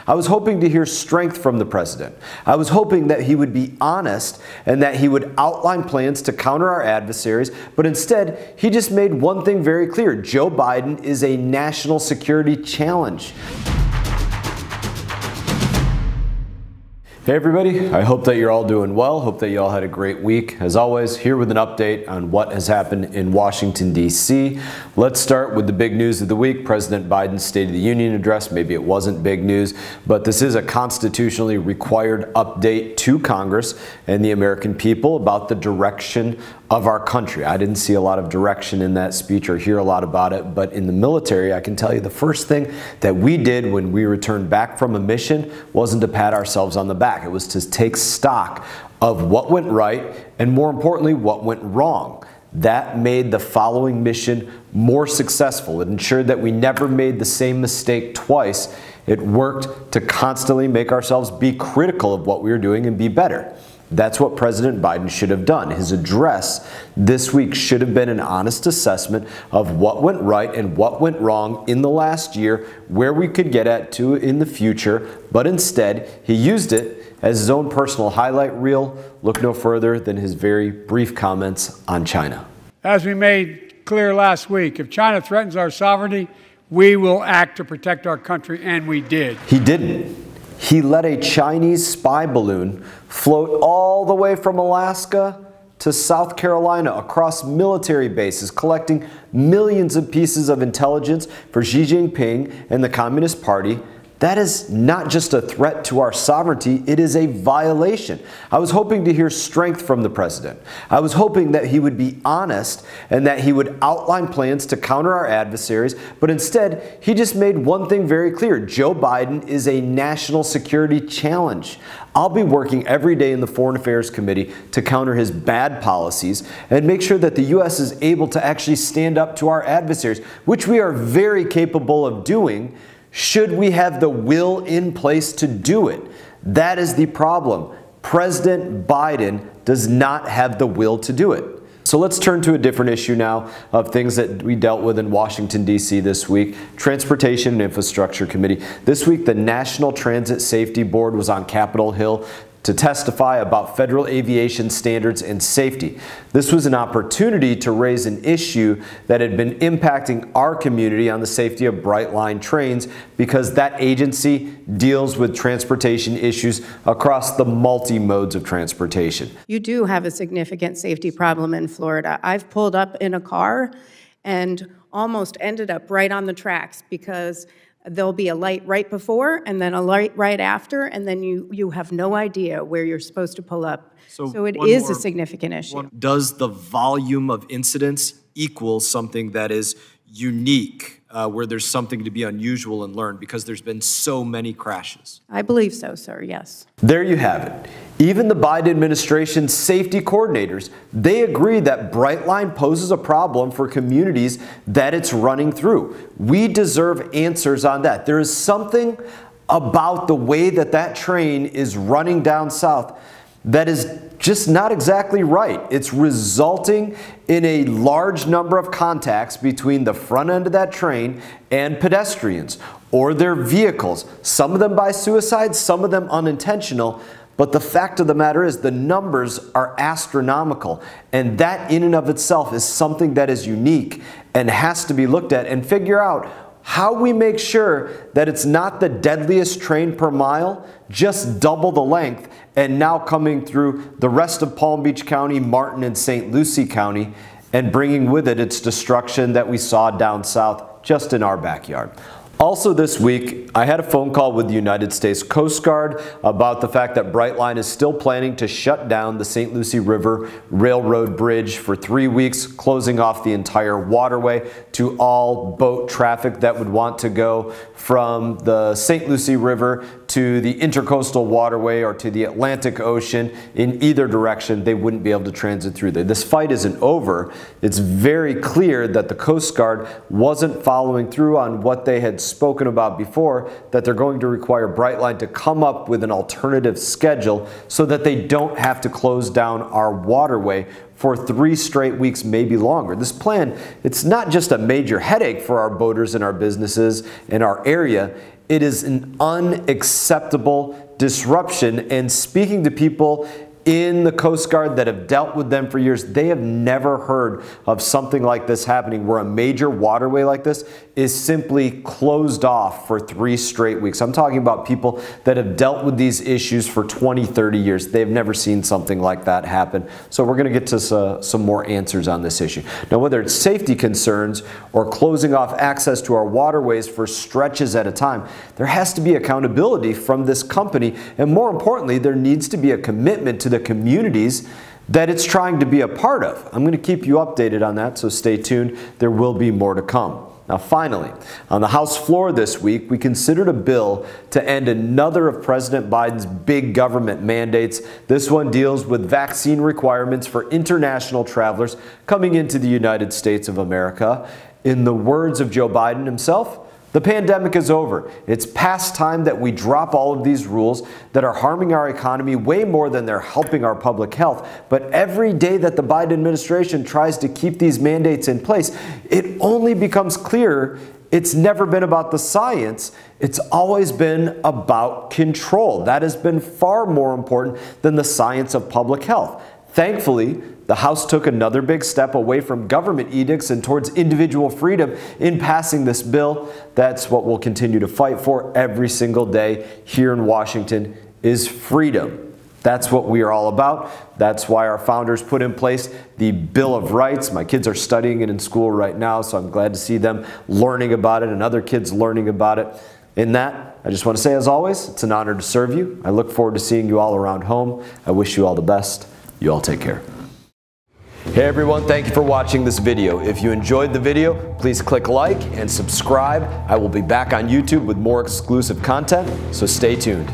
I was hoping to hear strength from the president. I was hoping that he would be honest and that he would outline plans to counter our adversaries, but instead, he just made one thing very clear. Joe Biden is a national security challenge. Hey everybody, I hope that you're all doing well. Hope that you all had a great week. As always, here with an update on what has happened in Washington, D.C. Let's start with the big news of the week, President Biden's State of the Union address. Maybe it wasn't big news, but this is a constitutionally required update to Congress and the American people about the direction of our country. I didn't see a lot of direction in that speech or hear a lot about it, but in the military, I can tell you the first thing that we did when we returned back from a mission wasn't to pat ourselves on the back. It was to take stock of what went right and, more importantly, what went wrong. That made the following mission more successful. It ensured that we never made the same mistake twice. It worked to constantly make ourselves be critical of what we were doing and be better. That's what President Biden should have done. His address this week should have been an honest assessment of what went right and what went wrong in the last year, where we could get at to in the future, but instead he used it as his own personal highlight reel. Look no further than his very brief comments on China. As we made clear last week, if China threatens our sovereignty, we will act to protect our country, and we did. He didn't. He let a Chinese spy balloon float all the way from Alaska to South Carolina across military bases, collecting millions of pieces of intelligence for Xi Jinping and the Communist Party. That is not just a threat to our sovereignty, it is a violation. I was hoping to hear strength from the president. I was hoping that he would be honest and that he would outline plans to counter our adversaries, but instead, he just made one thing very clear. Joe Biden is a national security challenge. I'll be working every day in the Foreign Affairs Committee to counter his bad policies and make sure that the U.S. is able to actually stand up to our adversaries, which we are very capable of doing, should we have the will in place to do it. That is the problem. President Biden does not have the will to do it. So let's turn to a different issue now of things that we dealt with in Washington, D.C. this week. Transportation and Infrastructure Committee. This week, the National Transit Safety Board was on Capitol Hill to testify about federal aviation standards and safety. This was an opportunity to raise an issue that had been impacting our community on the safety of Brightline trains, because that agency deals with transportation issues across the multi-modes of transportation. You do have a significant safety problem in Florida. I've pulled up in a car and almost ended up right on the tracks because there'll be a light right before and then a light right after, and then you have no idea where you're supposed to pull up. So it is a significant issue. Does the volume of incidents equal something that is unique, where there's something to be unusual and learned, because there's been so many crashes? I believe so, sir, yes. There you have it. Even the Biden administration's safety coordinators, they agree that Brightline poses a problem for communities that it's running through. We deserve answers on that. There is something about the way that that train is running down south that is just not exactly right. It's resulting in a large number of contacts between the front end of that train and pedestrians or their vehicles, some of them by suicide, some of them unintentional. But the fact of the matter is the numbers are astronomical, and that in and of itself is something that is unique and has to be looked at and figure out how we make sure that it's not the deadliest train per mile, just double the length, and now coming through the rest of Palm Beach County, Martin, and St. Lucie County, and bringing with it its destruction that we saw down south just in our backyard. Also this week, I had a phone call with the United States Coast Guard about the fact that Brightline is still planning to shut down the St. Lucie River Railroad Bridge for 3 weeks, closing off the entire waterway to all boat traffic that would want to go from the St. Lucie River to the Intercoastal Waterway or to the Atlantic Ocean. In either direction, they wouldn't be able to transit through there. This fight isn't over. It's very clear that the Coast Guard wasn't following through on what they had spoken about before, that they're going to require Brightline to come up with an alternative schedule so that they don't have to close down our waterway for 3 straight weeks, maybe longer. This plan, it's not just a major headache for our boaters and our businesses in our area, it is an unacceptable disruption. And speaking to people in the Coast Guard that have dealt with them for years, they have never heard of something like this happening, where a major waterway like this is simply closed off for 3 straight weeks. I'm talking about people that have dealt with these issues for 20, 30 years. They've never seen something like that happen. So we're going to get to some more answers on this issue. Now, whether it's safety concerns or closing off access to our waterways for stretches at a time, there has to be accountability from this company. And more importantly, there needs to be a commitment to the communities that it's trying to be a part of. I'm going to keep you updated on that, so stay tuned. There will be more to come. Now, finally, on the House floor this week, we considered a bill to end another of President Biden's big government mandates. This one deals with vaccine requirements for international travelers coming into the United States of America. In the words of Joe Biden himself, the pandemic is over. It's past time that we drop all of these rules that are harming our economy way more than they're helping our public health. But every day that the Biden administration tries to keep these mandates in place, it only becomes clearer it's never been about the science. It's always been about control. That has been far more important than the science of public health. Thankfully, the House took another big step away from government edicts and towards individual freedom in passing this bill. That's what we'll continue to fight for every single day here in Washington, is freedom. That's what we are all about. That's why our founders put in place the Bill of Rights. My kids are studying it in school right now, so I'm glad to see them learning about it and other kids learning about it. In that, I just want to say, as always, it's an honor to serve you. I look forward to seeing you all around home. I wish you all the best. You all take care. Hey everyone, thank you for watching this video. If you enjoyed the video, please click like and subscribe. I will be back on YouTube with more exclusive content, so stay tuned.